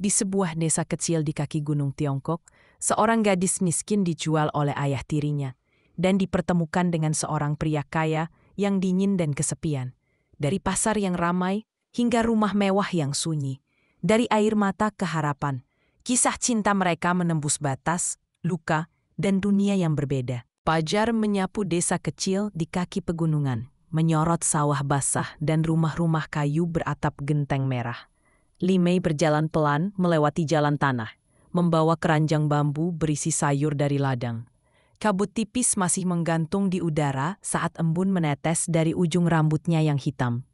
Di sebuah desa kecil di kaki gunung Tiongkok, seorang gadis miskin dijual oleh ayah tirinya dan dipertemukan dengan seorang pria kaya yang dingin dan kesepian. Dari pasar yang ramai hingga rumah mewah yang sunyi, dari air mata ke harapan, kisah cinta mereka menembus batas, luka, dan dunia yang berbeda. Fajar menyapu desa kecil di kaki pegunungan, menyorot sawah basah dan rumah-rumah kayu beratap genteng merah. Li Mei berjalan pelan melewati jalan tanah, membawa keranjang bambu berisi sayur dari ladang. Kabut tipis masih menggantung di udara saat embun menetes dari ujung rambutnya yang hitam.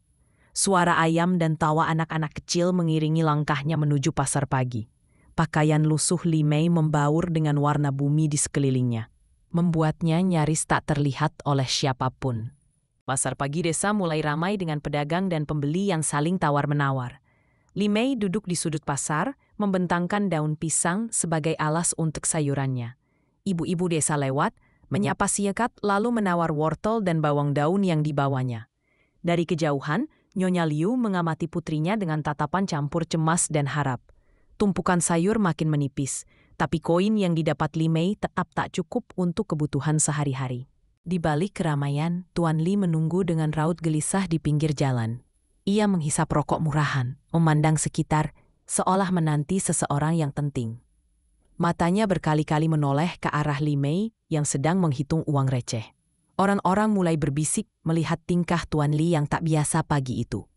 Suara ayam dan tawa anak-anak kecil mengiringi langkahnya menuju pasar pagi. Pakaian lusuh Li Mei membaur dengan warna bumi di sekelilingnya, membuatnya nyaris tak terlihat oleh siapapun. Pasar pagi desa mulai ramai dengan pedagang dan pembeli yang saling tawar-menawar. Li Mei duduk di sudut pasar, membentangkan daun pisang sebagai alas untuk sayurannya. Ibu-ibu desa lewat, menyapa singkat lalu menawar wortel dan bawang daun yang dibawanya. Dari kejauhan, Nyonya Liu mengamati putrinya dengan tatapan campur cemas dan harap. Tumpukan sayur makin menipis, tapi koin yang didapat Li Mei tetap tak cukup untuk kebutuhan sehari-hari. Di balik keramaian, Tuan Li menunggu dengan raut gelisah di pinggir jalan. Ia menghisap rokok murahan, memandang sekitar, seolah menanti seseorang yang penting. Matanya berkali-kali menoleh ke arah Li Mei yang sedang menghitung uang receh. Orang-orang mulai berbisik melihat tingkah Tuan Li yang tak biasa pagi itu.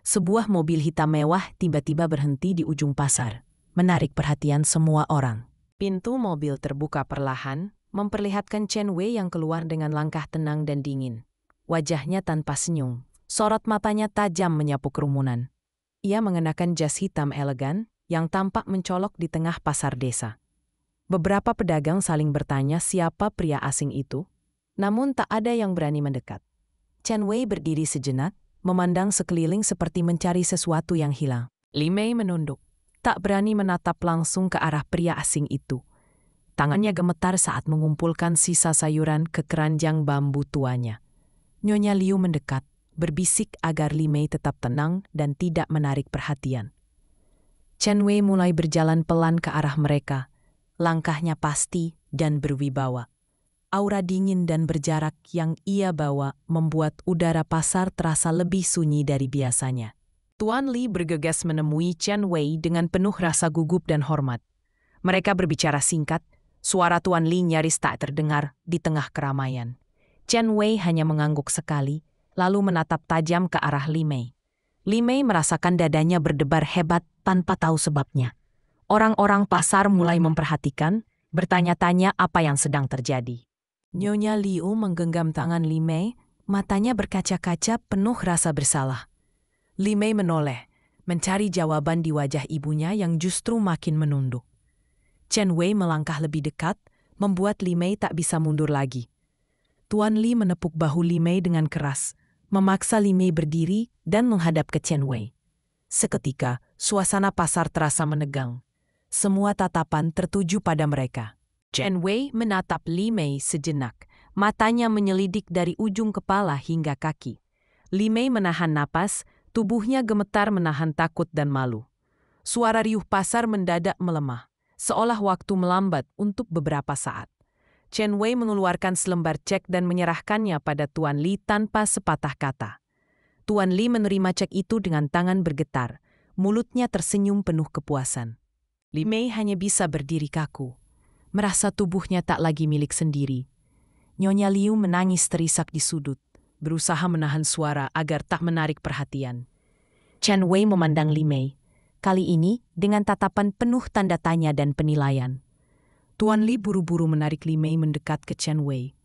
Sebuah mobil hitam mewah tiba-tiba berhenti di ujung pasar, menarik perhatian semua orang. Pintu mobil terbuka perlahan, memperlihatkan Chen Wei yang keluar dengan langkah tenang dan dingin. Wajahnya tanpa senyum. Sorot matanya tajam menyapu kerumunan. Ia mengenakan jas hitam elegan yang tampak mencolok di tengah pasar desa. Beberapa pedagang saling bertanya siapa pria asing itu, namun tak ada yang berani mendekat. Chen Wei berdiri sejenak, memandang sekeliling seperti mencari sesuatu yang hilang. Li Mei menunduk, tak berani menatap langsung ke arah pria asing itu. Tangannya gemetar saat mengumpulkan sisa sayuran ke keranjang bambu tuanya. Nyonya Liu mendekat, berbisik agar Li Mei tetap tenang dan tidak menarik perhatian. Chen Wei mulai berjalan pelan ke arah mereka. Langkahnya pasti dan berwibawa. Aura dingin dan berjarak yang ia bawa membuat udara pasar terasa lebih sunyi dari biasanya. Tuan Li bergegas menemui Chen Wei dengan penuh rasa gugup dan hormat. Mereka berbicara singkat, suara Tuan Li nyaris tak terdengar di tengah keramaian. Chen Wei hanya mengangguk sekali, lalu menatap tajam ke arah Li Mei. Li Mei merasakan dadanya berdebar hebat tanpa tahu sebabnya. Orang-orang pasar mulai memperhatikan, bertanya-tanya apa yang sedang terjadi. Nyonya Liu menggenggam tangan Li Mei, matanya berkaca-kaca penuh rasa bersalah. Li Mei menoleh, mencari jawaban di wajah ibunya yang justru makin menunduk. Chen Wei melangkah lebih dekat, membuat Li Mei tak bisa mundur lagi. Tuan Li menepuk bahu Li Mei dengan keras, memaksa Li Mei berdiri dan menghadap ke Chen Wei. Seketika, suasana pasar terasa menegang. Semua tatapan tertuju pada mereka. Chen Wei menatap Li Mei sejenak, matanya menyelidik dari ujung kepala hingga kaki. Li Mei menahan napas, tubuhnya gemetar menahan takut dan malu. Suara riuh pasar mendadak melemah, seolah waktu melambat untuk beberapa saat. Chen Wei mengeluarkan selembar cek dan menyerahkannya pada Tuan Li tanpa sepatah kata. Tuan Li menerima cek itu dengan tangan bergetar, mulutnya tersenyum penuh kepuasan. Li Mei hanya bisa berdiri kaku, merasa tubuhnya tak lagi milik sendiri. Nyonya Liu menangis terisak di sudut, berusaha menahan suara agar tak menarik perhatian. Chen Wei memandang Li Mei, kali ini dengan tatapan penuh tanda tanya dan penilaian. Tuan Li buru-buru menarik Li Mei mendekat ke Chen Wei,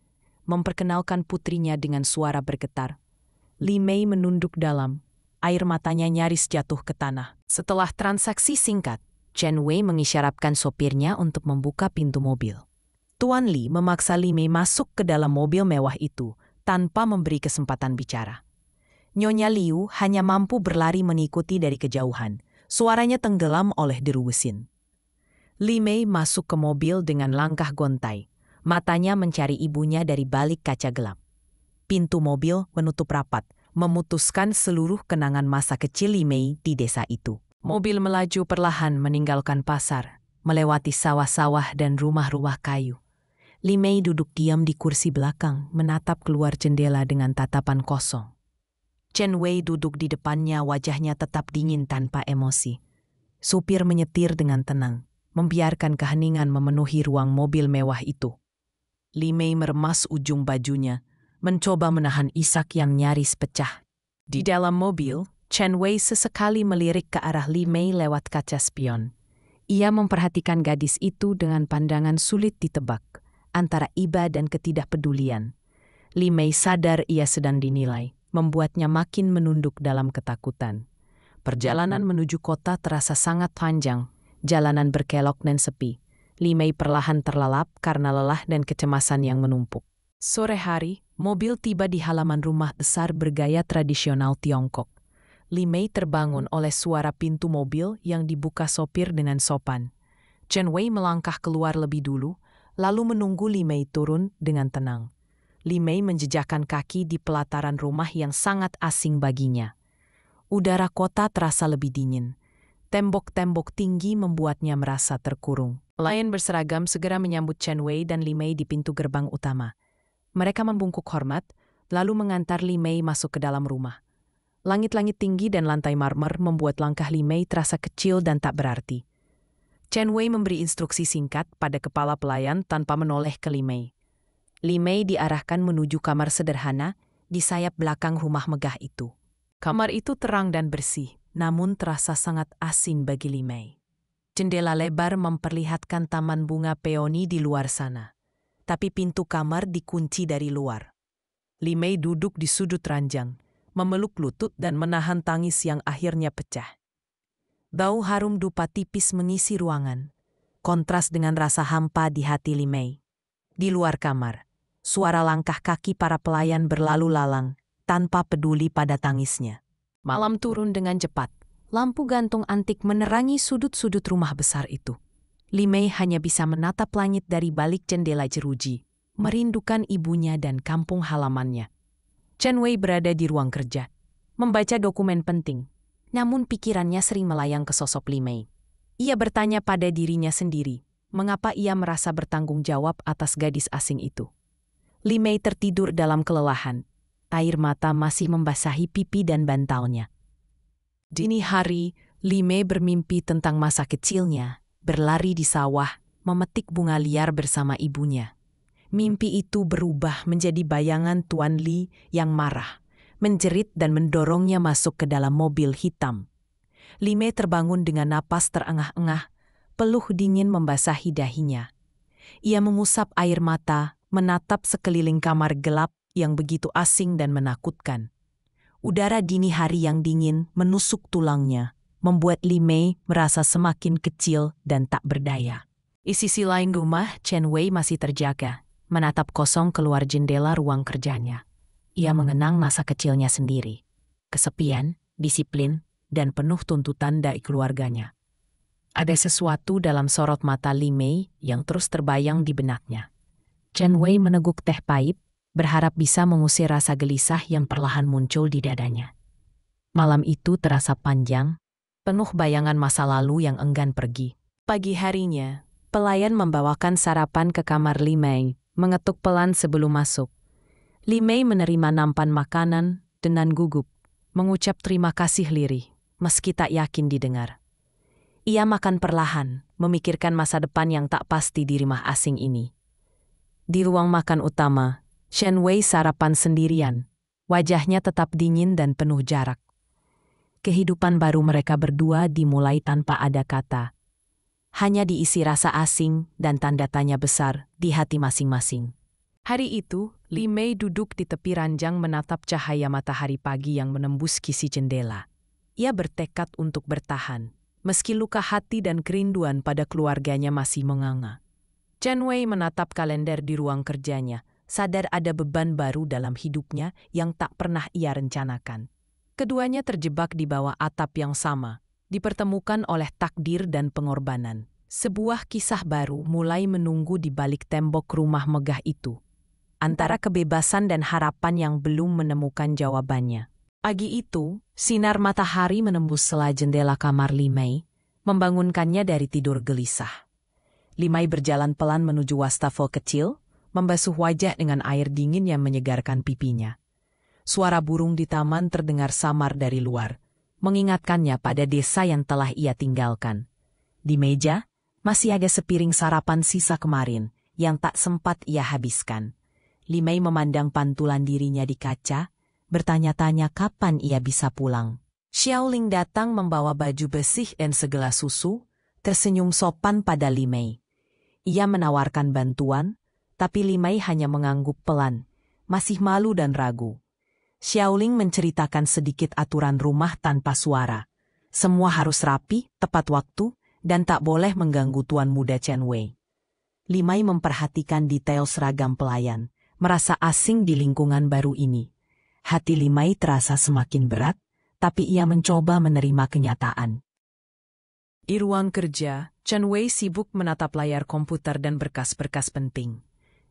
memperkenalkan putrinya dengan suara bergetar. Li Mei menunduk dalam, air matanya nyaris jatuh ke tanah. Setelah transaksi singkat, Chen Wei mengisyaratkan sopirnya untuk membuka pintu mobil. Tuan Li memaksa Li Mei masuk ke dalam mobil mewah itu tanpa memberi kesempatan bicara. Nyonya Liu hanya mampu berlari mengikuti dari kejauhan, suaranya tenggelam oleh deru mesin. Li Mei masuk ke mobil dengan langkah gontai, matanya mencari ibunya dari balik kaca gelap. Pintu mobil menutup rapat, memutuskan seluruh kenangan masa kecil Li Mei di desa itu. Mobil melaju perlahan meninggalkan pasar, melewati sawah-sawah dan rumah-rumah kayu. Li Mei duduk diam di kursi belakang, menatap keluar jendela dengan tatapan kosong. Chen Wei duduk di depannya, wajahnya tetap dingin tanpa emosi. Supir menyetir dengan tenang, membiarkan keheningan memenuhi ruang mobil mewah itu. Li Mei meremas ujung bajunya, mencoba menahan isak yang nyaris pecah. Di dalam mobil, Chen Wei sesekali melirik ke arah Li Mei lewat kaca spion. Ia memperhatikan gadis itu dengan pandangan sulit ditebak, antara iba dan ketidakpedulian. Li Mei sadar ia sedang dinilai, membuatnya makin menunduk dalam ketakutan. Perjalanan menuju kota terasa sangat panjang, jalanan berkelok dan sepi. Li Mei perlahan terlelap karena lelah dan kecemasan yang menumpuk. Sore hari, mobil tiba di halaman rumah besar bergaya tradisional Tiongkok. Li Mei terbangun oleh suara pintu mobil yang dibuka sopir dengan sopan. Chen Wei melangkah keluar lebih dulu, lalu menunggu Li Mei turun dengan tenang. Li Mei menjejakkan kaki di pelataran rumah yang sangat asing baginya. Udara kota terasa lebih dingin. Tembok-tembok tinggi membuatnya merasa terkurung. Pelayan berseragam segera menyambut Chen Wei dan Li Mei di pintu gerbang utama. Mereka membungkuk hormat, lalu mengantar Li Mei masuk ke dalam rumah. Langit-langit tinggi dan lantai marmer membuat langkah Li Mei terasa kecil dan tak berarti. Chen Wei memberi instruksi singkat pada kepala pelayan tanpa menoleh ke Li Mei. Li Mei diarahkan menuju kamar sederhana di sayap belakang rumah megah itu. Kamar itu terang dan bersih, namun terasa sangat asing bagi Li Mei. Jendela lebar memperlihatkan taman bunga peoni di luar sana, tapi pintu kamar dikunci dari luar. Li Mei duduk di sudut ranjang, memeluk lutut dan menahan tangis yang akhirnya pecah. Bau harum dupa tipis mengisi ruangan, kontras dengan rasa hampa di hati Li Mei. Di luar kamar, suara langkah kaki para pelayan berlalu lalang, tanpa peduli pada tangisnya. Malam turun dengan cepat, lampu gantung antik menerangi sudut-sudut rumah besar itu. Li Mei hanya bisa menatap langit dari balik jendela jeruji, merindukan ibunya dan kampung halamannya. Chen Wei berada di ruang kerja, membaca dokumen penting, namun pikirannya sering melayang ke sosok Li Mei. Ia bertanya pada dirinya sendiri, mengapa ia merasa bertanggung jawab atas gadis asing itu. Li Mei tertidur dalam kelelahan, air mata masih membasahi pipi dan bantalnya. Dini hari, Li Mei bermimpi tentang masa kecilnya, berlari di sawah, memetik bunga liar bersama ibunya. Mimpi itu berubah menjadi bayangan Tuan Li yang marah, menjerit dan mendorongnya masuk ke dalam mobil hitam. Li Mei terbangun dengan napas terengah-engah, peluh dingin membasahi dahinya. Ia mengusap air mata, menatap sekeliling kamar gelap yang begitu asing dan menakutkan. Udara dini hari yang dingin menusuk tulangnya, membuat Li Mei merasa semakin kecil dan tak berdaya. Di sisi lain rumah, Chen Wei masih terjaga, menatap kosong keluar jendela ruang kerjanya. Ia mengenang masa kecilnya sendiri. Kesepian, disiplin, dan penuh tuntutan dari keluarganya. Ada sesuatu dalam sorot mata Li Mei yang terus terbayang di benaknya. Chen Wei meneguk teh pahit, berharap bisa mengusir rasa gelisah yang perlahan muncul di dadanya. Malam itu terasa panjang, penuh bayangan masa lalu yang enggan pergi. Pagi harinya, pelayan membawakan sarapan ke kamar Li Mei, mengetuk pelan sebelum masuk. Li Mei menerima nampan makanan dengan gugup, mengucap terima kasih lirih, meski tak yakin didengar. Ia makan perlahan, memikirkan masa depan yang tak pasti di rumah asing ini. Di ruang makan utama, Chen Wei sarapan sendirian, wajahnya tetap dingin dan penuh jarak. Kehidupan baru mereka berdua dimulai tanpa ada kata. Hanya diisi rasa asing dan tanda tanya besar di hati masing-masing. Hari itu, Li Mei duduk di tepi ranjang menatap cahaya matahari pagi yang menembus kisi jendela. Ia bertekad untuk bertahan, meski luka hati dan kerinduan pada keluarganya masih menganga. Chen Wei menatap kalender di ruang kerjanya, sadar ada beban baru dalam hidupnya yang tak pernah ia rencanakan. Keduanya terjebak di bawah atap yang sama, dipertemukan oleh takdir dan pengorbanan. Sebuah kisah baru mulai menunggu di balik tembok rumah megah itu, antara kebebasan dan harapan yang belum menemukan jawabannya. Pagi itu, sinar matahari menembus sela jendela kamar Limei, membangunkannya dari tidur gelisah. Limei berjalan pelan menuju wastafel kecil, membasuh wajah dengan air dingin yang menyegarkan pipinya. Suara burung di taman terdengar samar dari luar, mengingatkannya pada desa yang telah ia tinggalkan. Di meja, masih ada sepiring sarapan sisa kemarin yang tak sempat ia habiskan. Limei memandang pantulan dirinya di kaca, bertanya-tanya kapan ia bisa pulang. Xiaoling datang membawa baju bersih dan segelas susu, tersenyum sopan pada Limei. Ia menawarkan bantuan, tapi Limei hanya mengangguk pelan, masih malu dan ragu. Xiaoling menceritakan sedikit aturan rumah tanpa suara. Semua harus rapi, tepat waktu, dan tak boleh mengganggu tuan muda Chen Wei. Limei memperhatikan detail seragam pelayan, merasa asing di lingkungan baru ini. Hati Limei terasa semakin berat, tapi ia mencoba menerima kenyataan. Di ruang kerja, Chen Wei sibuk menatap layar komputer dan berkas-berkas penting.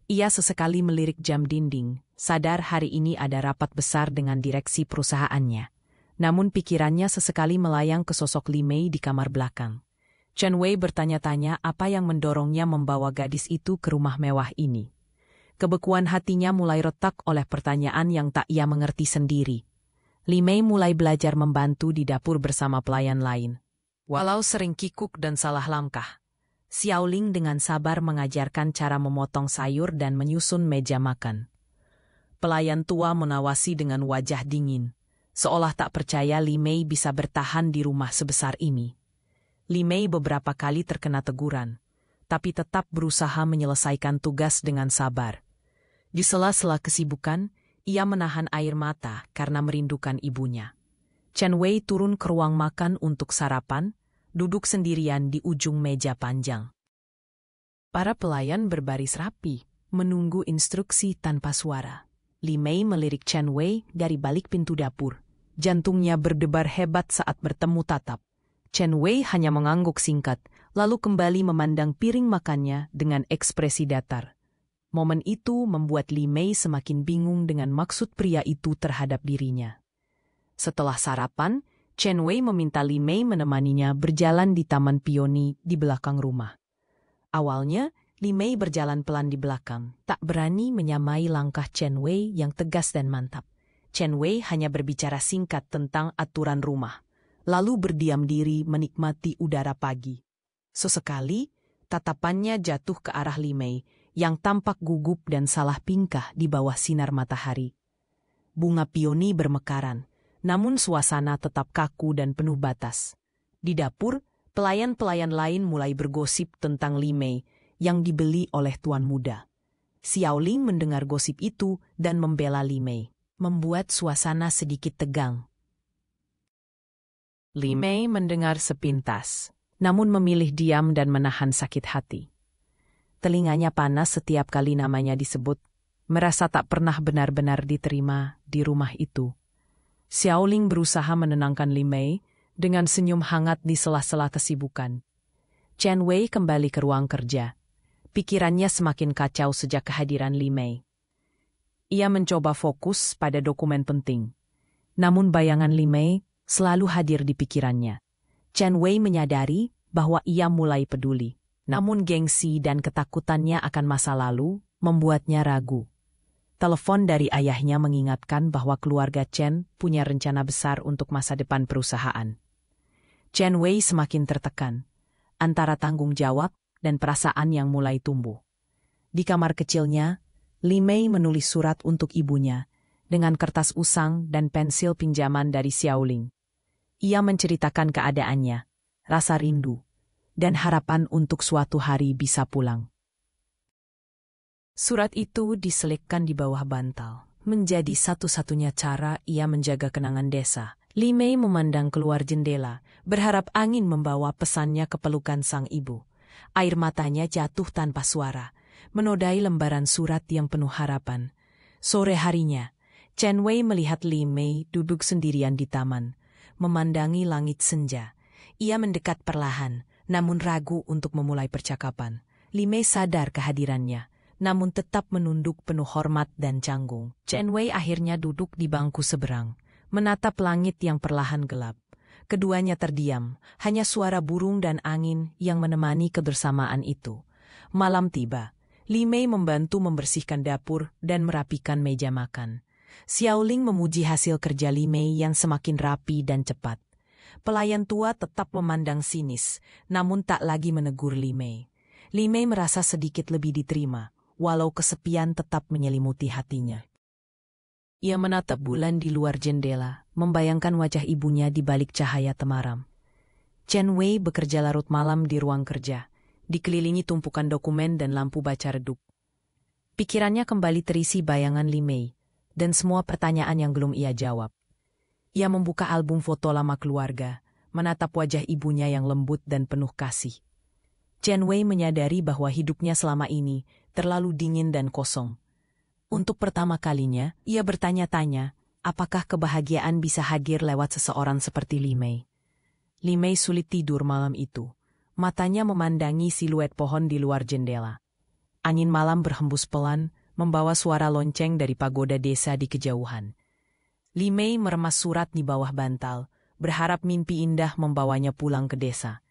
Ia sesekali melirik jam dinding, sadar hari ini ada rapat besar dengan direksi perusahaannya. Namun pikirannya sesekali melayang ke sosok Limei di kamar belakang. Chen Wei bertanya-tanya apa yang mendorongnya membawa gadis itu ke rumah mewah ini. Kebekuan hatinya mulai retak oleh pertanyaan yang tak ia mengerti sendiri. Limei mulai belajar membantu di dapur bersama pelayan lain. Walau sering kikuk dan salah langkah, Xiaoling dengan sabar mengajarkan cara memotong sayur dan menyusun meja makan. Pelayan tua menawasi dengan wajah dingin, seolah tak percaya Limei bisa bertahan di rumah sebesar ini. Limei beberapa kali terkena teguran, tapi tetap berusaha menyelesaikan tugas dengan sabar. Di sela-sela kesibukan, ia menahan air mata karena merindukan ibunya. Chen Wei turun ke ruang makan untuk sarapan, duduk sendirian di ujung meja panjang. Para pelayan berbaris rapi, menunggu instruksi tanpa suara. Limei melirik Chen Wei dari balik pintu dapur. Jantungnya berdebar hebat saat bertemu tatap. Chen Wei hanya mengangguk singkat, lalu kembali memandang piring makannya dengan ekspresi datar. Momen itu membuat Limei semakin bingung dengan maksud pria itu terhadap dirinya. Setelah sarapan, Chen Wei meminta Limei menemaninya berjalan di taman pioni di belakang rumah. Awalnya, Limei berjalan pelan di belakang, tak berani menyamai langkah Chen Wei yang tegas dan mantap. Chen Wei hanya berbicara singkat tentang aturan rumah, lalu berdiam diri menikmati udara pagi. Sesekali, tatapannya jatuh ke arah Limei, yang tampak gugup dan salah tingkah di bawah sinar matahari. Bunga pioni bermekaran, namun suasana tetap kaku dan penuh batas. Di dapur, pelayan-pelayan lain mulai bergosip tentang Limei yang dibeli oleh tuan muda. Xiaoling mendengar gosip itu dan membela Limei, membuat suasana sedikit tegang. Limei mendengar sepintas, namun memilih diam dan menahan sakit hati. Telinganya panas setiap kali namanya disebut, merasa tak pernah benar-benar diterima di rumah itu. Xiaoling berusaha menenangkan Limei dengan senyum hangat di sela-sela kesibukan. Chen Wei kembali ke ruang kerja. Pikirannya semakin kacau sejak kehadiran Limei. Ia mencoba fokus pada dokumen penting. Namun bayangan Limei selalu hadir di pikirannya. Chen Wei menyadari bahwa ia mulai peduli. Namun gengsi dan ketakutannya akan masa lalu membuatnya ragu. Telepon dari ayahnya mengingatkan bahwa keluarga Chen punya rencana besar untuk masa depan perusahaan. Chen Wei semakin tertekan, antara tanggung jawab dan perasaan yang mulai tumbuh. Di kamar kecilnya, Limei menulis surat untuk ibunya, dengan kertas usang dan pensil pinjaman dari Xiaoling. Ia menceritakan keadaannya, rasa rindu, dan harapan untuk suatu hari bisa pulang. Surat itu diselipkan di bawah bantal, menjadi satu-satunya cara ia menjaga kenangan desa. Limei memandang keluar jendela, berharap angin membawa pesannya ke pelukan sang ibu. Air matanya jatuh tanpa suara, menodai lembaran surat yang penuh harapan. Sore harinya, Chen Wei melihat Limei duduk sendirian di taman, memandangi langit senja. Ia mendekat perlahan, namun ragu untuk memulai percakapan. Limei sadar kehadirannya, namun tetap menunduk penuh hormat dan canggung. Chen Wei akhirnya duduk di bangku seberang, menatap langit yang perlahan gelap. Keduanya terdiam, hanya suara burung dan angin yang menemani kebersamaan itu. Malam tiba. Li Mei membantu membersihkan dapur dan merapikan meja makan. Xiaoling memuji hasil kerja Li Mei yang semakin rapi dan cepat. Pelayan tua tetap memandang sinis, namun tak lagi menegur Li Mei. Li Mei merasa sedikit lebih diterima, walau kesepian tetap menyelimuti hatinya. Ia menatap bulan di luar jendela, membayangkan wajah ibunya di balik cahaya temaram. Chen Wei bekerja larut malam di ruang kerja, dikelilingi tumpukan dokumen dan lampu baca redup. Pikirannya kembali terisi bayangan Li Mei, dan semua pertanyaan yang belum ia jawab. Ia membuka album foto lama keluarga, menatap wajah ibunya yang lembut dan penuh kasih. Chen Wei menyadari bahwa hidupnya selama ini terlalu dingin dan kosong. Untuk pertama kalinya, ia bertanya-tanya, apakah kebahagiaan bisa hadir lewat seseorang seperti Li Mei. Li Mei sulit tidur malam itu. Matanya memandangi siluet pohon di luar jendela. Angin malam berhembus pelan, membawa suara lonceng dari pagoda desa di kejauhan. Li Mei meremas surat di bawah bantal, berharap mimpi indah membawanya pulang ke desa.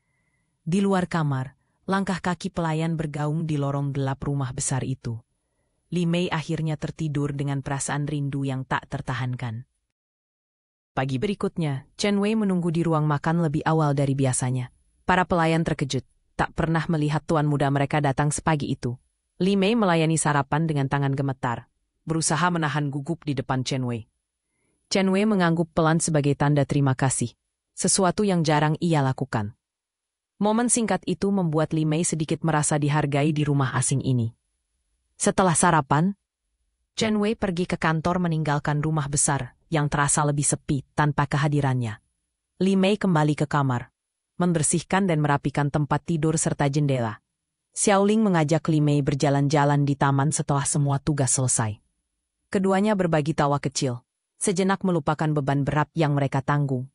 Di luar kamar, langkah kaki pelayan bergaung di lorong gelap rumah besar itu. Li Mei akhirnya tertidur dengan perasaan rindu yang tak tertahankan. Pagi berikutnya, Chen Wei menunggu di ruang makan lebih awal dari biasanya. Para pelayan terkejut, tak pernah melihat tuan muda mereka datang sepagi itu. Li Mei melayani sarapan dengan tangan gemetar, berusaha menahan gugup di depan Chen Wei. Chen Wei mengangguk pelan sebagai tanda terima kasih, sesuatu yang jarang ia lakukan. Momen singkat itu membuat Li Mei sedikit merasa dihargai di rumah asing ini. Setelah sarapan, Chen Wei pergi ke kantor meninggalkan rumah besar yang terasa lebih sepi tanpa kehadirannya. Li Mei kembali ke kamar, membersihkan dan merapikan tempat tidur serta jendela. Xiaoling mengajak Li Mei berjalan-jalan di taman setelah semua tugas selesai. Keduanya berbagi tawa kecil, sejenak melupakan beban berat yang mereka tanggung.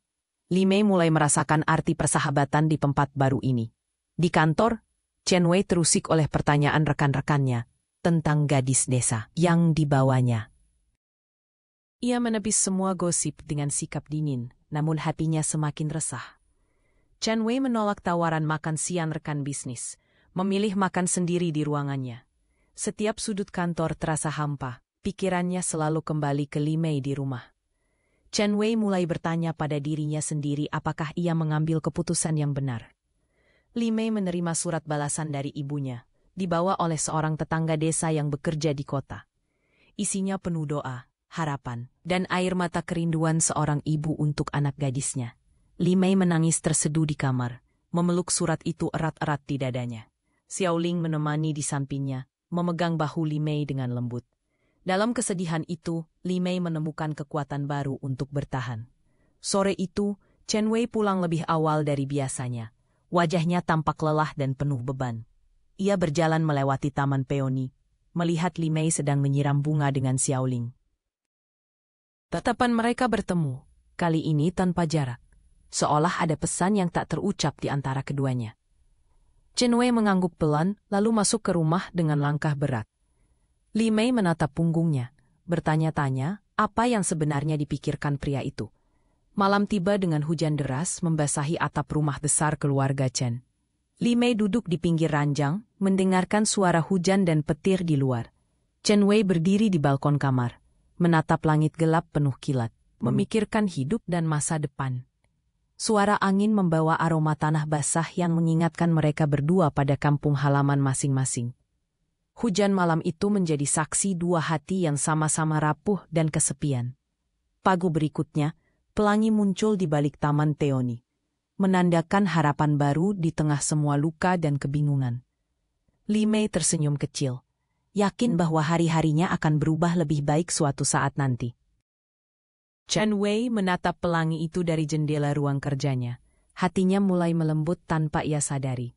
Li Mei mulai merasakan arti persahabatan di tempat baru ini. Di kantor, Chen Wei terusik oleh pertanyaan rekan-rekannya tentang gadis desa yang dibawanya. Ia menepis semua gosip dengan sikap dingin, namun hatinya semakin resah. Chen Wei menolak tawaran makan siang rekan bisnis, memilih makan sendiri di ruangannya. Setiap sudut kantor terasa hampa, pikirannya selalu kembali ke Li Mei di rumah. Chen Wei mulai bertanya pada dirinya sendiri apakah ia mengambil keputusan yang benar. Li Mei menerima surat balasan dari ibunya, dibawa oleh seorang tetangga desa yang bekerja di kota. Isinya penuh doa, harapan, dan air mata kerinduan seorang ibu untuk anak gadisnya. Li Mei menangis terseduh di kamar, memeluk surat itu erat-erat di dadanya. Xiaoling menemani di sampingnya, memegang bahu Li Mei dengan lembut. Dalam kesedihan itu, Li Mei menemukan kekuatan baru untuk bertahan. Sore itu, Chen Wei pulang lebih awal dari biasanya. Wajahnya tampak lelah dan penuh beban. Ia berjalan melewati taman peoni, melihat Li Mei sedang menyiram bunga dengan Xiaoling. Tatapan mereka bertemu, kali ini tanpa jarak, seolah ada pesan yang tak terucap di antara keduanya. Chen Wei mengangguk pelan, lalu masuk ke rumah dengan langkah berat. Li Mei menatap punggungnya, bertanya-tanya apa yang sebenarnya dipikirkan pria itu. Malam tiba dengan hujan deras membasahi atap rumah besar keluarga Chen. Li Mei duduk di pinggir ranjang, mendengarkan suara hujan dan petir di luar. Chen Wei berdiri di balkon kamar, menatap langit gelap penuh kilat, memikirkan hidup dan masa depan. Suara angin membawa aroma tanah basah yang mengingatkan mereka berdua pada kampung halaman masing-masing. Hujan malam itu menjadi saksi dua hati yang sama-sama rapuh dan kesepian. Pagi berikutnya, pelangi muncul di balik taman peoni, menandakan harapan baru di tengah semua luka dan kebingungan. Li Mei tersenyum kecil, yakin bahwa hari-harinya akan berubah lebih baik suatu saat nanti. Chen Wei menatap pelangi itu dari jendela ruang kerjanya. Hatinya mulai melembut tanpa ia sadari.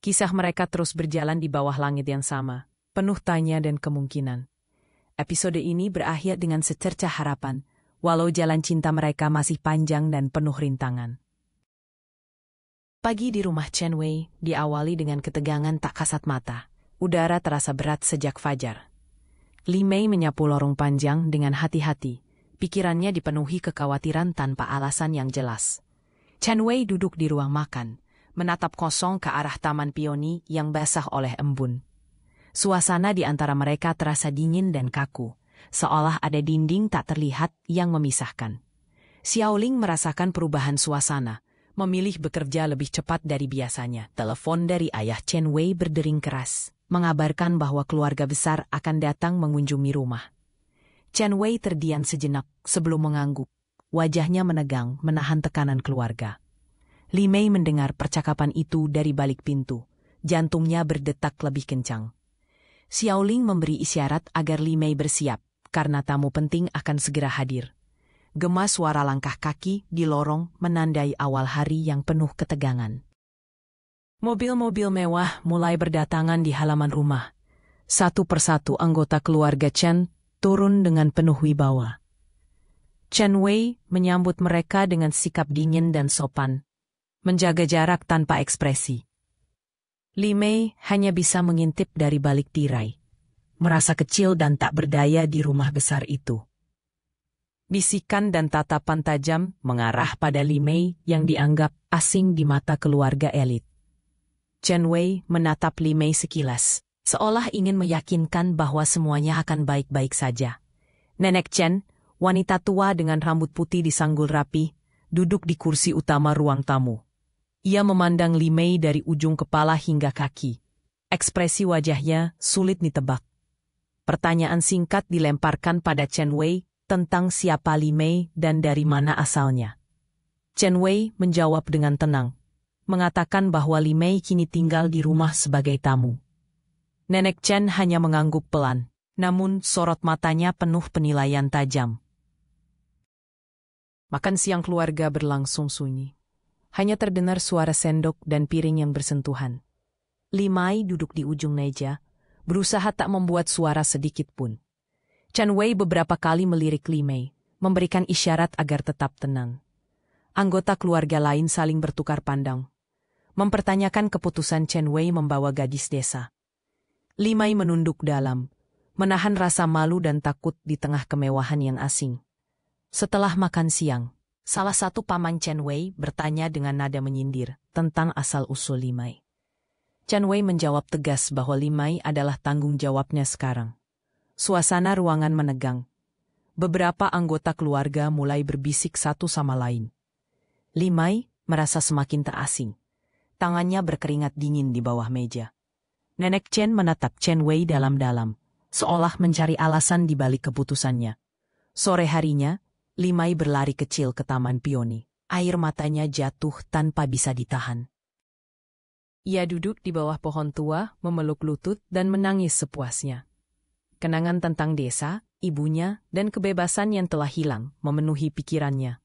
Kisah mereka terus berjalan di bawah langit yang sama, penuh tanya dan kemungkinan. Episode ini berakhir dengan secercah harapan, walau jalan cinta mereka masih panjang dan penuh rintangan. Pagi di rumah Chen Wei diawali dengan ketegangan tak kasat mata. Udara terasa berat sejak fajar. Li Mei menyapu lorong panjang dengan hati-hati, Pikirannya dipenuhi kekhawatiran tanpa alasan yang jelas. Chen Wei duduk di ruang makan, menatap kosong ke arah taman pioni yang basah oleh embun. Suasana di antara mereka terasa dingin dan kaku, seolah ada dinding tak terlihat yang memisahkan. Xiaoling merasakan perubahan suasana, memilih bekerja lebih cepat dari biasanya. Telepon dari ayah Chen Wei berdering keras, mengabarkan bahwa keluarga besar akan datang mengunjungi rumah. Chen Wei terdiam sejenak sebelum mengangguk. Wajahnya menegang, menahan tekanan keluarga. Li Mei mendengar percakapan itu dari balik pintu. Jantungnya berdetak lebih kencang. Xiaoling memberi isyarat agar Li Mei bersiap, karena tamu penting akan segera hadir. Gema suara langkah kaki di lorong menandai awal hari yang penuh ketegangan. Mobil-mobil mewah mulai berdatangan di halaman rumah. Satu persatu anggota keluarga Chen turun dengan penuh wibawa. Chen Wei menyambut mereka dengan sikap dingin dan sopan, menjaga jarak tanpa ekspresi. Li Mei hanya bisa mengintip dari balik tirai, merasa kecil dan tak berdaya di rumah besar itu. Bisikan dan tatapan tajam mengarah pada Li Mei yang dianggap asing di mata keluarga elit. Chen Wei menatap Li Mei sekilas, seolah ingin meyakinkan bahwa semuanya akan baik-baik saja. Nenek Chen, wanita tua dengan rambut putih disanggul rapi, duduk di kursi utama ruang tamu. Ia memandang Li Mei dari ujung kepala hingga kaki. Ekspresi wajahnya sulit ditebak. Pertanyaan singkat dilemparkan pada Chen Wei tentang siapa Li Mei dan dari mana asalnya. Chen Wei menjawab dengan tenang, mengatakan bahwa Li Mei kini tinggal di rumah sebagai tamu. Nenek Chen hanya mengangguk pelan, namun sorot matanya penuh penilaian tajam. Makan siang keluarga berlangsung sunyi. Hanya terdengar suara sendok dan piring yang bersentuhan. Li Mei duduk di ujung meja, berusaha tak membuat suara sedikit pun. Chen Wei beberapa kali melirik Li Mei, memberikan isyarat agar tetap tenang. Anggota keluarga lain saling bertukar pandang, mempertanyakan keputusan Chen Wei membawa gadis desa. Li Mei menunduk dalam, menahan rasa malu dan takut di tengah kemewahan yang asing. Setelah makan siang, salah satu paman Chen Wei bertanya dengan nada menyindir tentang asal-usul Li Mei. Chen Wei menjawab tegas bahwa Li Mei adalah tanggung jawabnya sekarang. Suasana ruangan menegang. Beberapa anggota keluarga mulai berbisik satu sama lain. Li Mei merasa semakin tak asing. Tangannya berkeringat dingin di bawah meja. Nenek Chen menatap Chen Wei dalam-dalam, seolah mencari alasan di balik keputusannya. Sore harinya, Li Mei berlari kecil ke taman pioni. Air matanya jatuh tanpa bisa ditahan. Ia duduk di bawah pohon tua, memeluk lutut dan menangis sepuasnya. Kenangan tentang desa, ibunya, dan kebebasan yang telah hilang memenuhi pikirannya.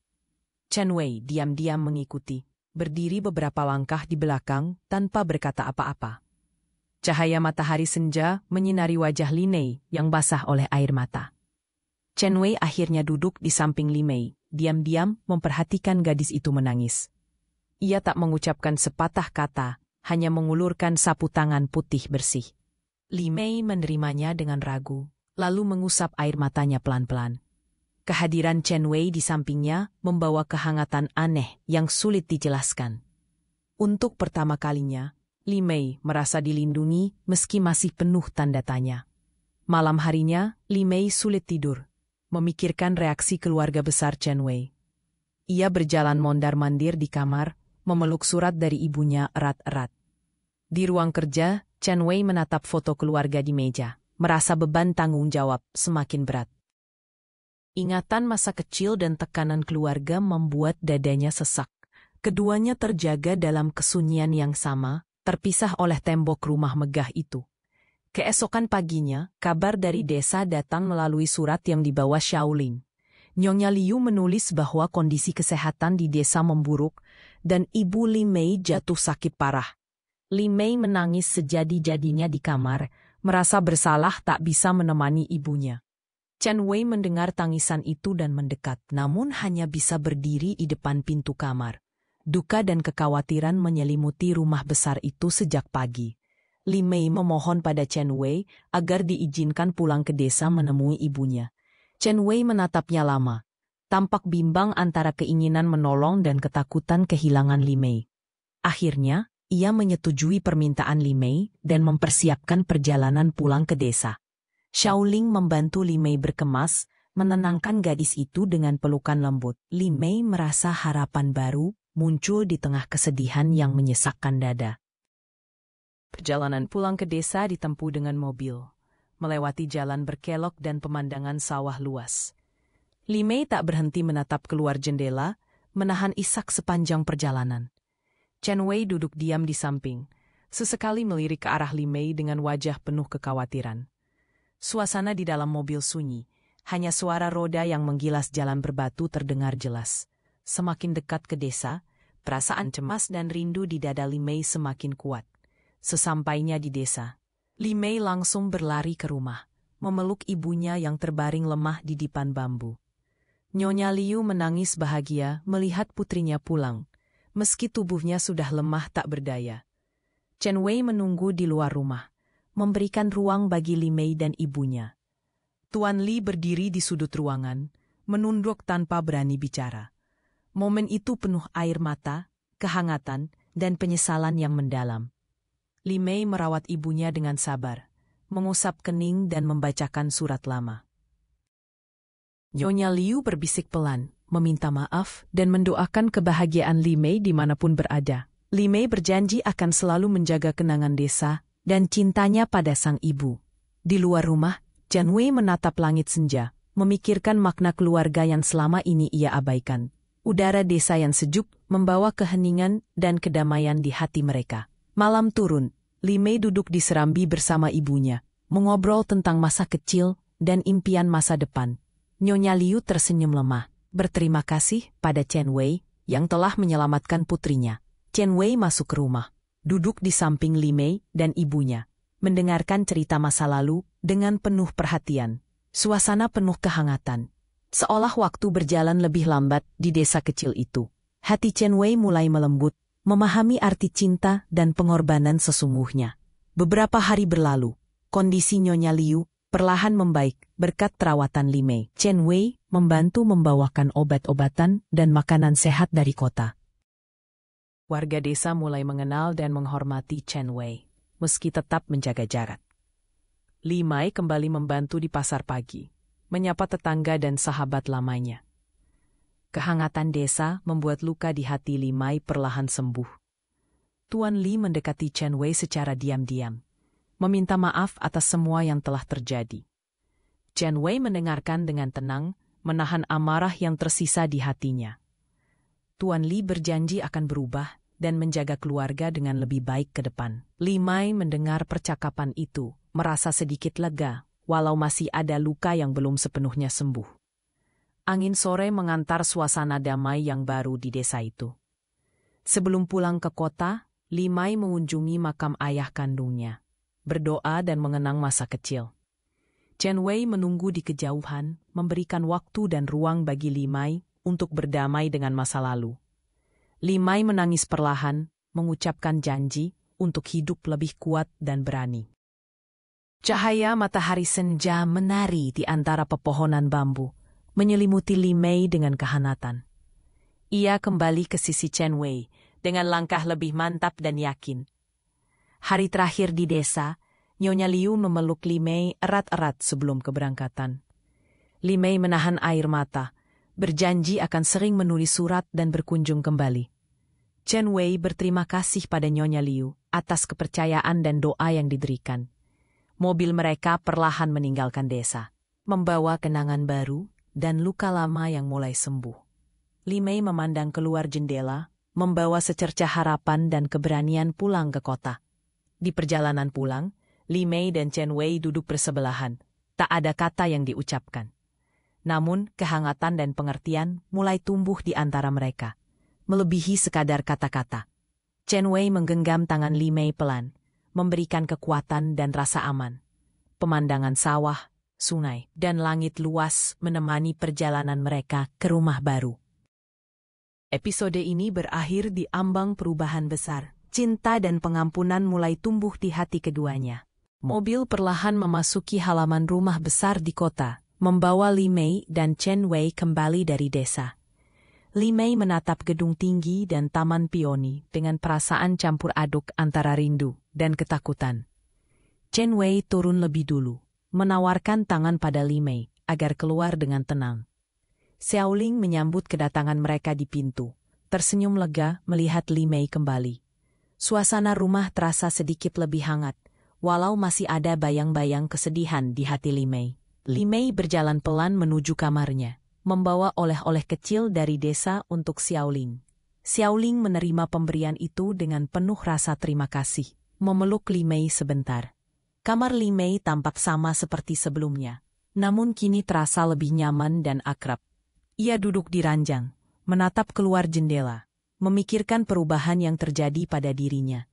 Chen Wei diam-diam mengikuti, berdiri beberapa langkah di belakang tanpa berkata apa-apa. Cahaya matahari senja menyinari wajah Li Mei yang basah oleh air mata. Chen Wei akhirnya duduk di samping Li Mei, diam-diam memperhatikan gadis itu menangis. Ia tak mengucapkan sepatah kata, hanya mengulurkan sapu tangan putih bersih. Li Mei menerimanya dengan ragu, lalu mengusap air matanya pelan-pelan. Kehadiran Chen Wei di sampingnya membawa kehangatan aneh yang sulit dijelaskan. Untuk pertama kalinya, Li Mei merasa dilindungi meski masih penuh tanda tanya. Malam harinya, Li Mei sulit tidur, memikirkan reaksi keluarga besar Chen Wei. Ia berjalan mondar-mandir di kamar, memeluk surat dari ibunya erat-erat. Di ruang kerja, Chen Wei menatap foto keluarga di meja, merasa beban tanggung jawab semakin berat. Ingatan masa kecil dan tekanan keluarga membuat dadanya sesak. Keduanya terjaga dalam kesunyian yang sama, terpisah oleh tembok rumah megah itu. Keesokan paginya, kabar dari desa datang melalui surat yang dibawa Xiaoling. Nyonya Liu menulis bahwa kondisi kesehatan di desa memburuk dan ibu Li Mei jatuh sakit parah. Li Mei menangis sejadi-jadinya di kamar, merasa bersalah tak bisa menemani ibunya. Chen Wei mendengar tangisan itu dan mendekat, namun hanya bisa berdiri di depan pintu kamar. Duka dan kekhawatiran menyelimuti rumah besar itu sejak pagi. Li Mei memohon pada Chen Wei agar diizinkan pulang ke desa menemui ibunya. Chen Wei menatapnya lama, tampak bimbang antara keinginan menolong dan ketakutan kehilangan Li Mei. Akhirnya, ia menyetujui permintaan Li Mei dan mempersiapkan perjalanan pulang ke desa. Xiaoling membantu Li Mei berkemas, menenangkan gadis itu dengan pelukan lembut. Li Mei merasa harapan baru muncul di tengah kesedihan yang menyesakkan dada. Perjalanan pulang ke desa ditempuh dengan mobil, melewati jalan berkelok dan pemandangan sawah luas. Li Mei tak berhenti menatap keluar jendela, menahan isak sepanjang perjalanan. Chen Wei duduk diam di samping, sesekali melirik ke arah Li Mei dengan wajah penuh kekhawatiran. Suasana di dalam mobil sunyi, hanya suara roda yang menggilas jalan berbatu terdengar jelas. Semakin dekat ke desa, perasaan cemas dan rindu di dada Li Mei semakin kuat. Sesampainya di desa, Li Mei langsung berlari ke rumah, memeluk ibunya yang terbaring lemah di dipan bambu. Nyonya Liu menangis bahagia melihat putrinya pulang, meski tubuhnya sudah lemah tak berdaya. Chen Wei menunggu di luar rumah, memberikan ruang bagi Li Mei dan ibunya. Tuan Li berdiri di sudut ruangan, menunduk tanpa berani bicara. Momen itu penuh air mata, kehangatan, dan penyesalan yang mendalam. Li Mei merawat ibunya dengan sabar, mengusap kening dan membacakan surat lama. Nyonya Liu berbisik pelan, meminta maaf dan mendoakan kebahagiaan Li Mei dimanapun berada. Li Mei berjanji akan selalu menjaga kenangan desa dan cintanya pada sang ibu. Di luar rumah, Chen Wei menatap langit senja, memikirkan makna keluarga yang selama ini ia abaikan. Udara desa yang sejuk membawa keheningan dan kedamaian di hati mereka. Malam turun, Li Mei duduk di serambi bersama ibunya, mengobrol tentang masa kecil dan impian masa depan. Nyonya Liu tersenyum lemah, berterima kasih pada Chen Wei yang telah menyelamatkan putrinya. Chen Wei masuk ke rumah, duduk di samping Li Mei dan ibunya, mendengarkan cerita masa lalu dengan penuh perhatian. Suasana penuh kehangatan. Seolah waktu berjalan lebih lambat di desa kecil itu. Hati Chen Wei mulai melembut, memahami arti cinta dan pengorbanan sesungguhnya. Beberapa hari berlalu, kondisi Nyonya Liu perlahan membaik berkat perawatan Li Mei. Chen Wei membantu membawakan obat-obatan dan makanan sehat dari kota. Warga desa mulai mengenal dan menghormati Chen Wei, meski tetap menjaga jarak. Li Mei kembali membantu di pasar pagi, menyapa tetangga dan sahabat lamanya. Kehangatan desa membuat luka di hati Li Mei perlahan sembuh. Tuan Li mendekati Chen Wei secara diam-diam, meminta maaf atas semua yang telah terjadi. Chen Wei mendengarkan dengan tenang, menahan amarah yang tersisa di hatinya. Tuan Li berjanji akan berubah dan menjaga keluarga dengan lebih baik ke depan. Li Mei mendengar percakapan itu, merasa sedikit lega, walau masih ada luka yang belum sepenuhnya sembuh. Angin sore mengantar suasana damai yang baru di desa itu. Sebelum pulang ke kota, Li Mei mengunjungi makam ayah kandungnya, berdoa dan mengenang masa kecil. Chen Wei menunggu di kejauhan, memberikan waktu dan ruang bagi Li Mei untuk berdamai dengan masa lalu. Li Mei menangis perlahan, mengucapkan janji untuk hidup lebih kuat dan berani. Cahaya matahari senja menari di antara pepohonan bambu, menyelimuti Li Mei dengan kehanatan. Ia kembali ke sisi Chen Wei dengan langkah lebih mantap dan yakin. Hari terakhir di desa, Nyonya Liu memeluk Li Mei erat-erat sebelum keberangkatan. Li Mei menahan air mata, berjanji akan sering menulis surat dan berkunjung kembali. Chen Wei berterima kasih pada Nyonya Liu atas kepercayaan dan doa yang diberikan. Mobil mereka perlahan meninggalkan desa, membawa kenangan baru dan luka lama yang mulai sembuh. Li Mei memandang keluar jendela, membawa secercah harapan dan keberanian pulang ke kota. Di perjalanan pulang, Li Mei dan Chen Wei duduk bersebelahan, tak ada kata yang diucapkan. Namun, kehangatan dan pengertian mulai tumbuh di antara mereka, melebihi sekadar kata-kata. Chen Wei menggenggam tangan Li Mei pelan, memberikan kekuatan dan rasa aman. Pemandangan sawah, sungai, dan langit luas menemani perjalanan mereka ke rumah baru. Episode ini berakhir di ambang perubahan besar. Cinta dan pengampunan mulai tumbuh di hati keduanya. Mobil perlahan memasuki halaman rumah besar di kota, membawa Li Mei dan Chen Wei kembali dari desa. Li Mei menatap gedung tinggi dan taman pioni dengan perasaan campur aduk antara rindu dan ketakutan. Chen Wei turun lebih dulu, menawarkan tangan pada Li Mei agar keluar dengan tenang. Xiaoling menyambut kedatangan mereka di pintu, tersenyum lega melihat Li Mei kembali. Suasana rumah terasa sedikit lebih hangat, walau masih ada bayang-bayang kesedihan di hati Li Mei. Li Mei berjalan pelan menuju kamarnya, membawa oleh-oleh kecil dari desa untuk Xiaoling. Xiaoling menerima pemberian itu dengan penuh rasa terima kasih, memeluk Li Mei sebentar. Kamar Li Mei tampak sama seperti sebelumnya, namun kini terasa lebih nyaman dan akrab. Ia duduk di ranjang, menatap keluar jendela, memikirkan perubahan yang terjadi pada dirinya.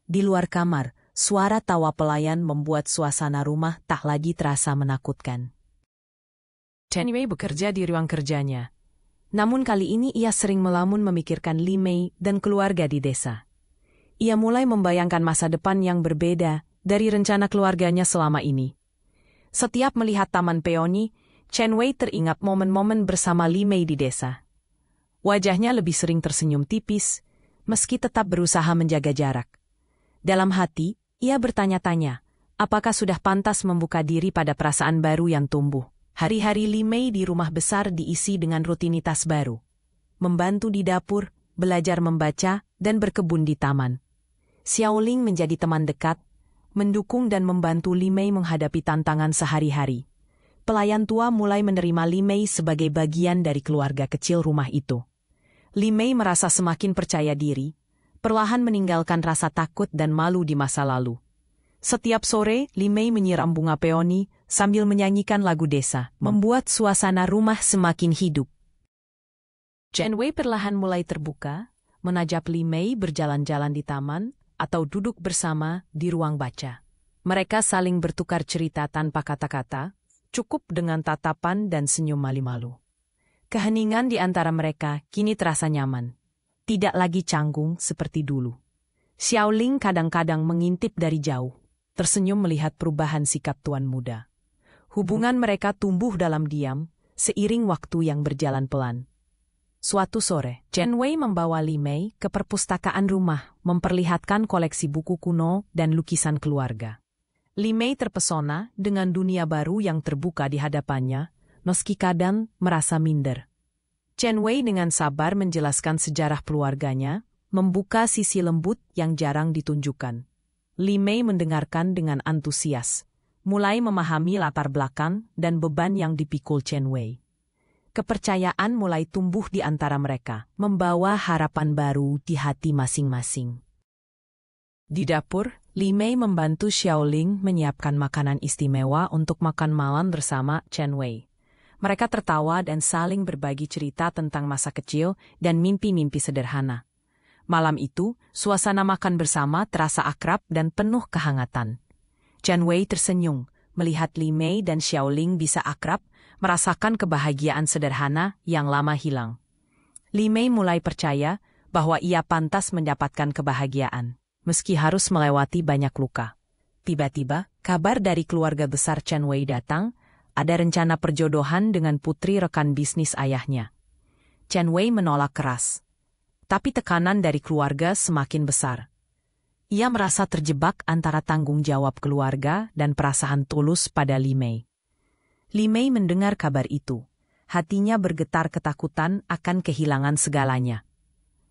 Di luar kamar, suara tawa pelayan membuat suasana rumah tak lagi terasa menakutkan. Chen Wei bekerja di ruang kerjanya. Namun kali ini ia sering melamun memikirkan Li Mei dan keluarga di desa. Ia mulai membayangkan masa depan yang berbeda dari rencana keluarganya selama ini. Setiap melihat taman peoni, Chen Wei teringat momen-momen bersama Li Mei di desa. Wajahnya lebih sering tersenyum tipis, meski tetap berusaha menjaga jarak. Dalam hati, ia bertanya-tanya, apakah sudah pantas membuka diri pada perasaan baru yang tumbuh. Hari-hari Li Mei di rumah besar diisi dengan rutinitas baru. Membantu di dapur, belajar membaca, dan berkebun di taman. Xiaoling menjadi teman dekat, mendukung dan membantu Li Mei menghadapi tantangan sehari-hari. Pelayan tua mulai menerima Li Mei sebagai bagian dari keluarga kecil rumah itu. Li Mei merasa semakin percaya diri, perlahan meninggalkan rasa takut dan malu di masa lalu. Setiap sore, Li Mei menyiram bunga peoni sambil menyanyikan lagu desa, membuat suasana rumah semakin hidup. Chen Wei perlahan mulai terbuka, menajak Li Mei berjalan-jalan di taman atau duduk bersama di ruang baca. Mereka saling bertukar cerita tanpa kata-kata, cukup dengan tatapan dan senyum malu-malu. Keheningan di antara mereka kini terasa nyaman, tidak lagi canggung seperti dulu. Xiaoling kadang-kadang mengintip dari jauh, tersenyum melihat perubahan sikap tuan muda. Hubungan mereka tumbuh dalam diam, seiring waktu yang berjalan pelan. Suatu sore, Chen Wei membawa Li Mei ke perpustakaan rumah, memperlihatkan koleksi buku kuno dan lukisan keluarga. Li Mei terpesona dengan dunia baru yang terbuka di hadapannya, meski kadang merasa minder. Chen Wei dengan sabar menjelaskan sejarah keluarganya, membuka sisi lembut yang jarang ditunjukkan. Li Mei mendengarkan dengan antusias, mulai memahami latar belakang dan beban yang dipikul Chen Wei. Kepercayaan mulai tumbuh di antara mereka, membawa harapan baru di hati masing-masing. Di dapur, Li Mei membantu Xiaoling menyiapkan makanan istimewa untuk makan malam bersama Chen Wei. Mereka tertawa dan saling berbagi cerita tentang masa kecil dan mimpi-mimpi sederhana. Malam itu, suasana makan bersama terasa akrab dan penuh kehangatan. Chen Wei tersenyum melihat Li Mei dan Xiaoling bisa akrab, merasakan kebahagiaan sederhana yang lama hilang. Li Mei mulai percaya bahwa ia pantas mendapatkan kebahagiaan, meski harus melewati banyak luka. Tiba-tiba, kabar dari keluarga besar Chen Wei datang, ada rencana perjodohan dengan putri rekan bisnis ayahnya. Chen Wei menolak keras. Tapi tekanan dari keluarga semakin besar. Ia merasa terjebak antara tanggung jawab keluarga dan perasaan tulus pada Li Mei. Li Mei mendengar kabar itu. Hatinya bergetar ketakutan akan kehilangan segalanya.